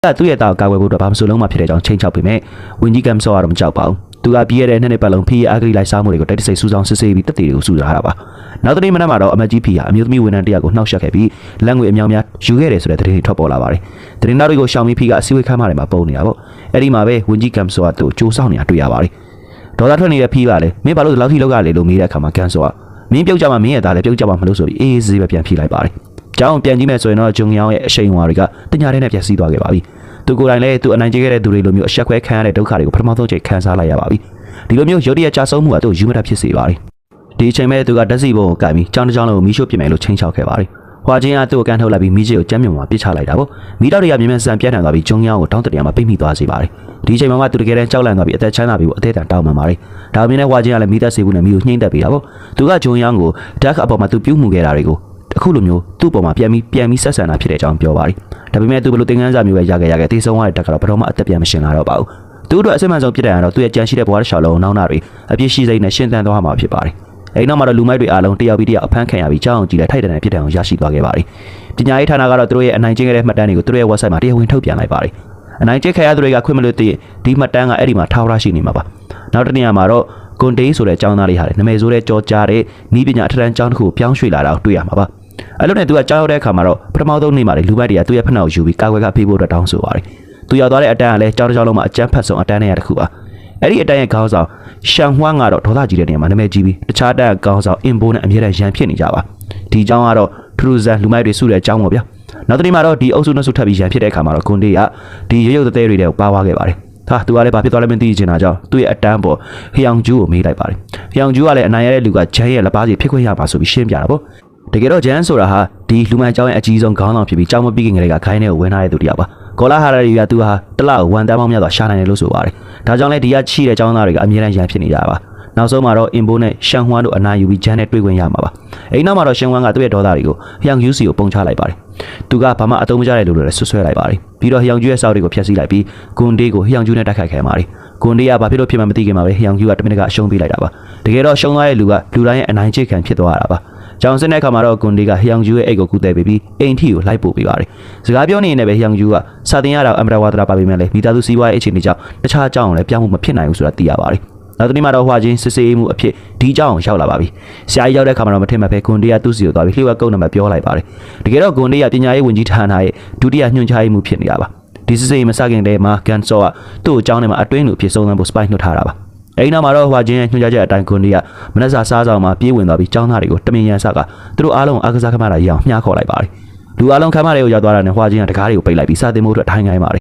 သူ့ရဲ့တာကာကွယ်ဖို့အတွက်ဘာမှမဆိုလုံးမဖြစ်တဲ့အကြောင်းချိန်ချောက်ပေမဲ့ဝန်ကြီးကမ်ဆော့ကတော့မကြောက်ပါဘူးသူကပြီးရတဲ့နှစ်ပတ်လုံးဖီးအာဂရီလိုက်စားမှုတွေကိုတိုက်တဆိတ်စူးစောင်းစစ်ဆေးပြီးတက်တည်တွေကိုစုထားတာပါနောက်တစ်နေ့မနက်မှာတော့အမတ်ကြီးဖီဟာအမျိုးသမီးဝန်ထမ်းတယောက်ကိုနှောက်ယှက်ခဲ့ပြီးလက်ငွေအများများယူခဲ့တယ်ဆိုတဲ့သတင်းတွေထွက်ပေါ်လာပါတယ်သတင်းနောက်တွေကိုရှောင်ပြီးဖီကအစည်းအဝေးခန်းမှာပုံနေတာပေါ့အဲ့ဒီမှာပဲဝန်ကြီးကမ်ဆော့ကသူ့ကြိုးဆောင်နေတာတွေ့ရပါတယ်ဒေါ်လာထွက်နေတဲ့ဖီကလည်းမင်းဘာလို့လောက်ထိလောက်ကလေလို့မေးတဲ့အခါမှာကန်ဆော့ကမင်းပြုတ်ကြမှာမင်းရဲ့သားလည်းပြုတ်ကြမှာမလို့ဆိုပြီးအေးအေးဆေးပဲပြန်ဖြေလိုက်ပါတယ်ကျောင်းပြန်ကြည့်မယ်ဆိုရင်တော့ဂျုံယောင်းရဲ့အရှိန်အဝါတွေကတညာတဲ့နဲ့ပြန်စီးသွားခဲ့ပါပြီသူကိုယ်တိုင်လည်းသူအနိုင်ကျခဲ့တဲ့သူတွေလိုမျိုးအဆက်ခွဲခံရတဲ့ဒုက္ခတွေကိုပထမဆုံးချိန်ခံစားလိုက်ရပါပြီဒီလိုမျိုးရုတ်တရက်ကြာဆုံးမှုကသူ့ယူမတတ်ဖြစ်စေပါတယ်ဒီအချိန်မဲ့သူကဓာတ်စီဘုံကိုကပ်ပြီးကြောင်းတစ်ကြောင်းလုံးကိုမီးရှို့ပစ်မယ်လို့ချိန်ချောက်ခဲ့ပါတယ်ဟွာချင်းကသူ့ကိုကန်ထုတ်လိုက်ပြီးမီးကြီးကိုကျမ်းမြုံမှာပစ်ချလိုက်တာပေါ့မီးတောက်တွေကမြင်မြန်ဆန်ပြတ်ထန်သွားပြီးဂျုံယောင်းကိုတောင်းတရံမှာပိတ်မိသွားစေပါတယ်ဒီအချိန်မှာသူတကယ်တမ်းကြောက်လန့်သွားပြီးအသက်ချမ်းသာပြီးအသေးတန်တောင်းပန်ပါတယ်ဒါပေမဲ့ဟွာချင်းကလည်းမီးသက်စေဘူးနဲ့မီးကိုနှိမ့်တက်ပေးတာပေါ့သူကဂျုံယောင်းကိုဓာတ်အပေါ်မှာသူပြုတ်မှုခဲ့တာတွေကိုအခုလိုမျိုးသူ့ပေါ်မှာပြန်ပြီးဆက်ဆံတာဖြစ်တဲ့အကြောင်းပြောပါတယ်ဒါပေမဲ့သူဘယ်လိုသင်ခန်းစာမျိုးပဲရခဲ့တေးဆုံးသွားတဲ့တက်ကတော့ဘယ်တော့မှအသက်ပြန်မရှင်လာတော့ပါဘူးသူတို့အစစ်မှန်ဆုံးဖြစ်တဲ့ကတော့သူ့ရဲ့ကြံရှိတဲ့ဘဝတစ်လျှောက်လုံးနောင်နာတွေအပြည့်ရှိစိတ်နဲ့ရှင်းသန်သွားမှာဖြစ်ပါတယ်အဲဒီနောက်မှာတော့လူမိုက်တွေအားလုံးတယောက်ပြီးတယောက်အဖမ်းခံရပြီးကြောင်းအောင်ကြည့်တဲ့ထိုက်တန်တဲ့ဖြစ်တဲ့အောင်ရရှိသွားခဲ့ပါတယ်ပညာရေးဌာနကတော့သူတို့ရဲ့အနိုင်ကျင့်ခဲ့တဲ့မှတ်တမ်းတွေကိုသူတို့ရဲ့ website မှာတရားဝင်ထုတ်ပြန်လိုက်ပါတယ်အနိုင်ကျင့်ခဲ့ရသူတွေကခွင့်မလို့တည်ဒီမှတ်တမ်းကအဲ့ဒီမှာထားရရှိနေမှာပါနောက်တစ်နေရာမှာတော့ကွန်တေးဆိုတဲ့ကျောင်းသားလေးဟာလည်းနာမည်ဆိုတဲ့ကြောကြားတဲ့ဤပညာအထက်တန်းကျောင်းတစ်ခုကိုပြောင်းရွှေ့လာတာကိုတွေ့ရမှာပါအဲ့လိုနဲ့သူကကြောက်ရောက်တဲ့အခါမှာတော့ပထမဆုံးနေ့မှာလေလူမိုက်တွေကသူ့ရဲ့ဖက်နှောက်ယူပြီးကာကွယ်ကပေးဖို့အတွက်တောင်းဆိုပါတယ်သူရောက်သွားတဲ့အတန်းကလည်းကျောင်းတစ်ကျောင်းလုံးမှာအကျန်းဖတ်ဆုံးအတန်းနဲ့ရတစ်ခုပါအဲ့ဒီအတန်းရဲ့ခေါင်းဆောင်ရှန်ဟွမ်ကတော့ဒေါသကြီးတဲ့နေရာမှာနာမည်ကြီးပြီးတခြားတန်းခေါင်းဆောင်အင်ဘိုးနဲ့အမြဲတမ်းရန်ဖြစ်နေကြပါဒီကျောင်းကတော့ထရူဇန်လူမိုက်တွေစုတဲ့အကျောင်းပေါ့ဗျာနောက်တစ်နေ့မှာတော့ဒီအုပ်စုနှစ်စုထပ်ပြီးရန်ဖြစ်တဲ့အခါမှာတော့ဂွန်တေးကဒီရုပ်သေးတွေတဲ့ပါသွားခဲ့ပါတယ်ဟာသူကလည်းဘာဖြစ်သွားလဲမသိချင်တာကြောင့်သူ့ရဲ့အတန်းပေါ်ဟျောင်ဂျူးကိုမေးလိုက်ပါတယ်ဟျောင်ဂျူးကလည်းအနိုင်ရတဲ့လူကဂျန်ရဲ့လက်ပါးစီဖြစ်ခွင့်ရပါဆိုပြီးရှင်းပြတာပေါ့တကယ်တော့ဂျန်ဆိုတာဟာဒီလူမိုက်ကျောင်းရဲ့အကြီးဆုံးခေါင်းဆောင်ဖြစ်ပြီးကျောင်းမပြီးခင်ကလေးကခိုင်းထဲကိုဝင်လာတဲ့သူတယောက်ပါကောလာဟာရီကသူဟာတလကိုဝန်တန်းပေါင်းများစွာရှာနိုင်တယ်လို့ဆိုပါတယ်ဒါကြောင့်လည်းဒီကချိတဲ့ကျောင်းသားတွေကအမြဲတမ်းရန်ဖြစ်နေကြပါနောက်ဆုံးမှာတော့အင်ဘိုးနဲ့ရှန်ဟွမ်တို့အနာယူပြီးဂျန်နဲ့တွေ့ခွင့်ရမှာပါအဲဒီနောက်မှာတော့ရှန်ဟွမ်ကသူ့ရဲ့ဒေါသတွေကိုဟျောင်ဂျူးစီကိုပုံချလိုက်ပါတယ်သူကဘာမှအသုံးမကျတဲ့လူတွေလည်းဆွဆွဲလိုက်ပါတယ်ပြီးတော့ဟျောင်ဂျူးရဲ့စောက်တွေကိုဖျက်ဆီးလိုက်ပြီးဂွန်တေးကိုဟျောင်ဂျူးနဲ့တိုက်ခိုက်ခဲ့ပါတယ်ဂွန်တေးကဘာဖြစ်လို့ဖြစ်မှမသိခင်မှာပဲဟျောင်ဂျူးကတမင်တကအရှုံးပေးလိုက်တာပါတကယ်တော့ရှုံးသွားတဲ့လူကလူတိုင်းရဲ့အနိုင်ကျင့်ခံဖြစ်သွားတာပါကျောင်းစတဲ့အခါမှာတော့ဂွန်တေးကဟျောင်ဂျူးရဲ့အိတ်ကိုကူးတယ်ပြီးအိမ်ထီကိုလိုက်ပို့ပေးပါတယ်စကားပြောနေရင်လည်းပဲဟျောင်ဂျူးကစာတင်ရတာအမရဝါဒရာပါပေးမယ်လေမိသားစုစီးပွားရေးအခြေအနေကြောင့်တခြားအကြောင်းလည်းပြောင်းမှုမဖြစ်နိုင်ဘူးဆိုတာသိရပါတယ်နောက်တစ်နေ့မှာတော့ဟွာချင်းစစ်ဆေးမှုအဖြစ်ဒီအကြောင်းရောက်လာပါပြီဆရာကြီးရောက်တဲ့အခါမှာတော့မထင်မှတ်ပဲဂွန်တေးကသူ့စီကိုသွားပြီးလျှို့ဝှက်ကုန်းနံပါတ်ပြောလိုက်ပါတယ်တကယ်တော့ဂွန်တေးကပညာရေးဝန်ကြီးဌာနရဲ့ဒုတိယညွှန်ကြားရေးမှူးဖြစ်နေတာပါဒီစစ်ဆေးမစခင်တည်းမှာကန်ဆော့ကသူ့အကြောင်းထဲမှာအတွင်းလူဖြစ်ဆုံးသမ်းဖို့စပိုက်နှုတ်ထားတာပါအဲဒီနောက်မှာတော့ဟွာချင်းရဲ့ညွှန်ကြားချက်အတိုင်းဂွန်တေးကမနက်စာစားဆောင်မှာပြေးဝင်သွားပြီးကျောင်းသားတွေကိုတမင်ရန်ဆက်ကသူတို့အားလုံးအားကစားခမတာရအောင်မျှခေါ်လိုက်ပါတယ်လူအားလုံးခမတွေကိုရောက်သွားတာနဲ့ဟွာချင်းကတကားတွေကိုပိတ်လိုက်ပြီးစာသင်ဖို့အတွက်ထိုင်ခိုင်းပါတယ်